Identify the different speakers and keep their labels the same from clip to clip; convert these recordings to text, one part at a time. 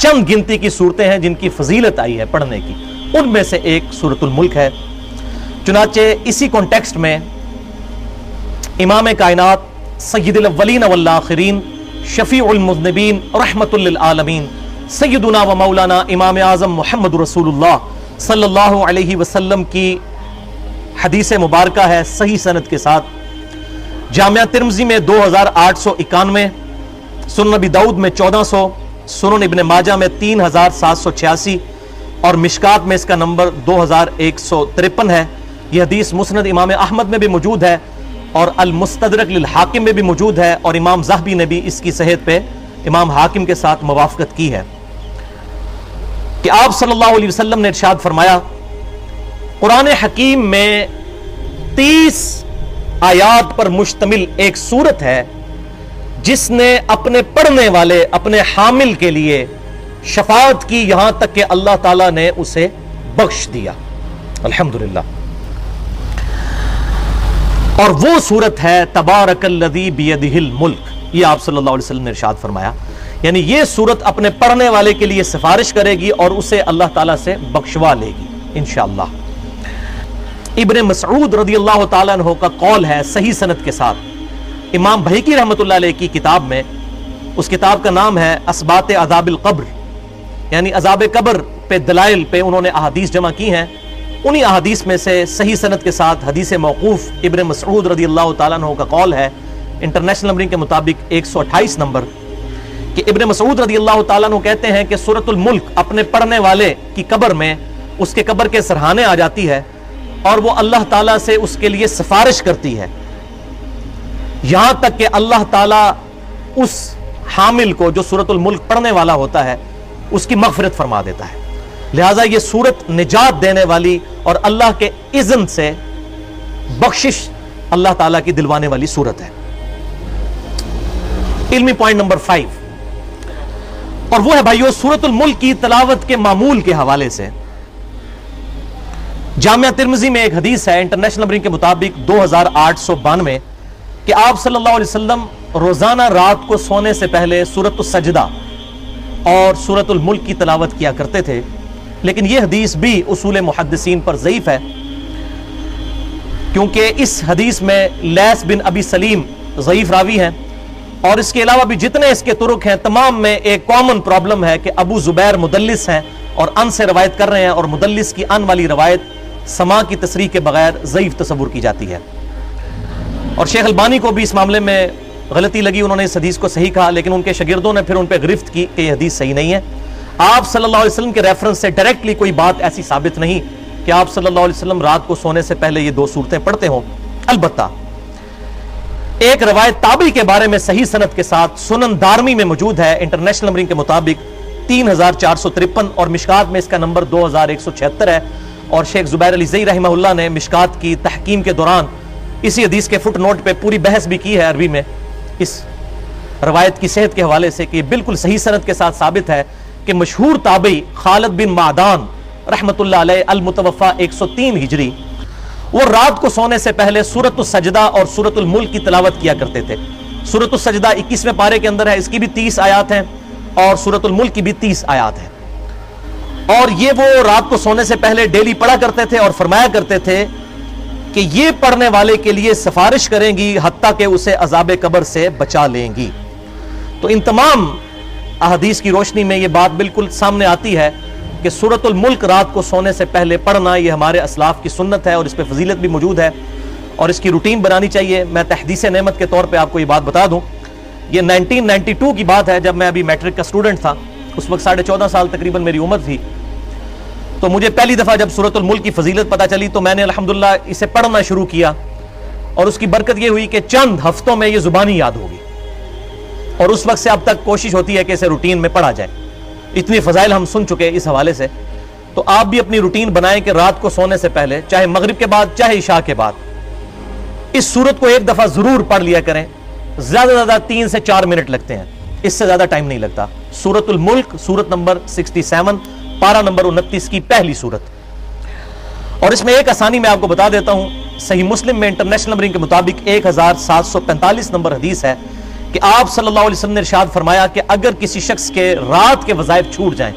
Speaker 1: چند گنتی کی صورتیں ہیں جن کی فضیلت آئی ہے پڑھنے کی، ان میں سے ایک سورۃ الملک ہے۔ چنانچہ اسی کانٹیکسٹ میں امام کائنات سید الاولین والآخرین شفیع المذنبین رحمت للعالمین سیدنا و مولانا امام اعظم محمد رسول اللہ صلی اللہ علیہ وسلم کی حدیث مبارکہ ہے صحیح سند کے ساتھ، جامعہ ترمذی میں 2891، سنن نبی داؤد میں 1400، سنن ابن ماجہ میں 3786 اور مشکات میں اس کا نمبر 2153 ہے۔ یہ حدیث مسند امام احمد میں بھی موجود ہے اور المستدرک للحاکم میں بھی موجود ہے، اور امام ذہبی نے بھی اس کی صحت پہ امام حاکم کے ساتھ موافقت کی ہے کہ آپ صلی اللہ علیہ وسلم نے ارشاد فرمایا، قرآن حکیم میں 30 آیات پر مشتمل ایک سورت ہے جس نے اپنے پڑھنے والے اپنے حامل کے لیے شفاعت کی، یہاں تک کہ اللہ تعالیٰ نے اسے بخش دیا۔ الحمدللہ۔ اور وہ سورت ہے تبارک الذی بیدہ الملک، یہ آپ صلی اللہ علیہ وسلم نے ارشاد فرمایا، یعنی یہ سورت اپنے پڑھنے والے کے لیے سفارش کرے گی اور اسے اللہ تعالیٰ سے بخشوا لے گی انشاءاللہ۔ ابن مسعود رضی اللہ تعالیٰ عنہ کا قول ہے صحیح سند کے ساتھ، امام بہقی رحمۃ اللہ علیہ کی کتاب میں، اس کتاب کا نام ہے اثبات عذاب القبر، یعنی عذاب قبر پہ دلائل پہ انہوں نے احادیث جمع کی ہیں۔ انہی احادیث میں سے صحیح سند کے ساتھ حدیث موقوف ابن مسعود رضی اللہ تعالیٰ عنہ کا قول ہے، انٹرنیشنل نمبرنگ کے مطابق 128 نمبر، کہ ابن مسعود رضی اللہ تعالیٰ عنہ کہتے ہیں کہ سورۃ الملک اپنے پڑھنے والے کی قبر میں اس کے قبر کے سرحانے آ جاتی ہے اور وہ اللہ تعالیٰ سے اس کے لیے سفارش کرتی ہے، یہاں تک کہ اللہ تعالیٰ اس حامل کو جو سورۃ الملک پڑھنے والا ہوتا ہے اس کی مغفرت فرما دیتا ہے۔ لہٰذا یہ سورت نجات دینے والی اور اللہ کے اذن سے بخشش اللہ تعالیٰ کی دلوانے والی سورت ہے۔ علمی پوائنٹ نمبر 5، اور وہ ہے بھائیو سورۃ الملک کی تلاوت کے معمول کے حوالے سے جامعہ ترمذی میں ایک حدیث ہے انٹرنیشنل نمبرنگ کے مطابق 2892 کہ آپ صلی اللہ علیہ وسلم روزانہ رات کو سونے سے پہلے سورۃ السجدہ اور سورۃ الملک کی تلاوت کیا کرتے تھے، لیکن یہ حدیث بھی اصول محدثین پر ضعیف ہے، کیونکہ اس حدیث میں لیث بن ابی سلیم ضعیف راوی ہیں، اور اس کے علاوہ بھی جتنے اس کے طرق ہیں تمام میں ایک کامن پرابلم ہے کہ ابو زبیر مدلس ہیں اور ان سے روایت کر رہے ہیں، اور مدلس کی ان والی روایت سما کی تصریح کے بغیر ضعیف تصور کی جاتی ہے۔ اور شیخ البانی کو بھی اس معاملے میں غلطی لگی، انہوں نے اس حدیث کو صحیح کہا، لیکن ان کے شاگردوں نے پھر ان پہ گرفت کی کہ یہ حدیث صحیح نہیں ہے۔ آپ صلی اللہ علیہ وسلم کے ریفرنس سے ڈائریکٹلی کوئی بات ایسی ثابت نہیں کہ آپ صلی اللہ علیہ وسلم رات کو سونے سے پہلے یہ 2 سورتیں پڑھتے ہوں۔ البتہ ایک روایت تابعی کے بارے میں صحیح سند کے ساتھ سنن دارمی میں موجود ہے انٹرنیشنل نمبرنگ کے مطابق 3453، اور مشکات میں اس کا نمبر 2176 ہے، اور شیخ زبیر علی زئی رحمہ اللہ نے مشکات کی تحکیم کے دوران اسی حدیث کے فٹ نوٹ پہ پوری بحث بھی کی ہے عربی میں اس روایت کی صحت کے حوالے سے کہ یہ بالکل صحیح سند کے ساتھ ثابت ہے کہ مشہور تابعی خالد بن معدان رحمت اللہ علیہ المتوفى 103 ہجری، وہ رات کو سونے سے پہلے سورۃ السجدہ اور سورۃ الملک کی تلاوت کیا کرتے تھے۔ سورۃ السجدہ 21ویں پارے کے اندر ہے، اس کی بھی 30 آیات ہیں، اور سورۃ الملک کی بھی 30 آیات ہیں، اور یہ وہ رات کو سونے سے پہلے ڈیلی پڑھا کرتے تھے اور فرمایا کرتے تھے کہ یہ پڑھنے والے کے لیے سفارش کریں گی حتیٰ کہ اسے عذاب قبر سے بچا لیں گی۔ تو ان تمام احادیث کی روشنی میں یہ بات بالکل سامنے آتی ہے کہ سورۃ الملک رات کو سونے سے پہلے پڑھنا یہ ہمارے اسلاف کی سنت ہے، اور اس پہ فضیلت بھی موجود ہے، اور اس کی روٹین بنانی چاہیے۔ میں تحدیث نعمت کے طور پہ آپ کو یہ بات بتا دوں، یہ 1992 کی بات ہے، جب میں ابھی میٹرک کا اسٹوڈنٹ تھا، اس وقت 14.5 سال تقریباً میری عمر تھی، تو مجھے پہلی دفعہ جب سورۃ الملک کی فضیلت پتہ چلی تو میں نے الحمدللہ اسے پڑھنا شروع کیا، اور اس کی برکت یہ ہوئی کہ چند ہفتوں میں یہ زبانی یاد ہوگی، اور اس وقت سے اب تک کوشش ہوتی ہے کہ اسے روٹین میں پڑھا جائے۔ اتنی فضائل ہم سن چکے اس حوالے سے، تو آپ بھی اپنی روٹین بنائیں کہ رات کو سونے سے پہلے، چاہے مغرب کے بعد چاہے عشاء کے بعد، اس سورت کو ایک دفعہ ضرور پڑھ لیا کریں۔ زیادہ سے زیادہ 3 سے 4 منٹ لگتے ہیں، اس سے زیادہ ٹائم نہیں لگتا۔ سورۃ الملک سورت نمبر 67 پارہ نمبر 29 کی پہلی سورت، اور اس میں ایک آسانی میں آپ کو بتا دیتا ہوں، صحیح مسلم میں انٹرنیشنل نمبرنگ کے مطابق 1745 نمبر حدیث ہے کہ آپ صلی اللہ علیہ وسلم نے ارشاد فرمایا کہ اگر کسی شخص کے رات کے وظائف چھوٹ جائیں،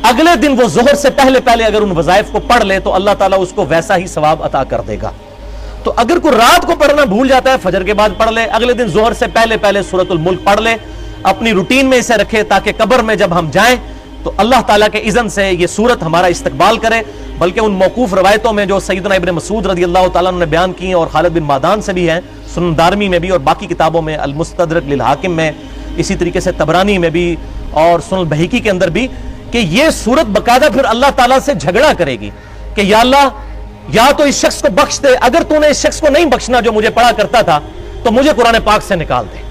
Speaker 1: اگلے دن وہ ظہر سے پہلے پہلے اگر ان وظائف کو پڑھ لے تو اللہ تعالیٰ اس کو ویسا ہی ثواب عطا کر دے گا۔ تو اگر کوئی رات کو پڑھنا بھول جاتا ہے، فجر کے بعد پڑھ لے، اگلے دن ظہر سے پہلے پہلے سورۃ الملک پڑھ لے، اپنی روٹین میں اسے رکھے تاکہ قبر میں جب ہم جائیں تو اللہ تعالیٰ کے اذن سے یہ سورت ہمارا استقبال کرے۔ بلکہ ان موقوف روایتوں میں جو سیدنا ابن مسعود رضی اللہ تعالیٰ عنہ نے بیان کی اور خالد بن معدان سے بھی ہیں، سنن دارمی میں بھی اور باقی کتابوں میں، المستدرک للحاکم میں، اسی طریقے سے طبرانی میں بھی اور سنن البہیقی کے اندر بھی، کہ یہ سورت باقاعدہ پھر اللہ تعالیٰ سے جھگڑا کرے گی کہ یا اللہ، یا تو اس شخص کو بخش دے، اگر تو نے اس شخص کو نہیں بخشنا جو مجھے پڑھا کرتا تھا تو مجھے قرآن پاک سے نکال دے۔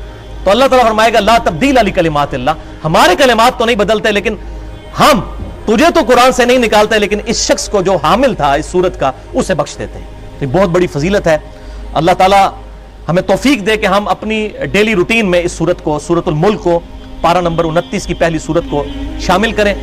Speaker 1: تو اللہ تعالیٰ فرمائے گا لا تبدیل لکلمات اللہ، ہمارے کلمات تو نہیں بدلتے، لیکن ہم تجھے تو قرآن سے نہیں نکالتے، لیکن اس شخص کو جو حامل تھا اس سورت کا اسے بخش دیتے ہیں۔ یہ بہت بڑی فضیلت ہے۔ اللہ تعالیٰ ہمیں توفیق دے کہ ہم اپنی ڈیلی روٹین میں اس سورت کو، سورۃ الملک کو، پارہ نمبر 29 کی پہلی سورت کو شامل کریں۔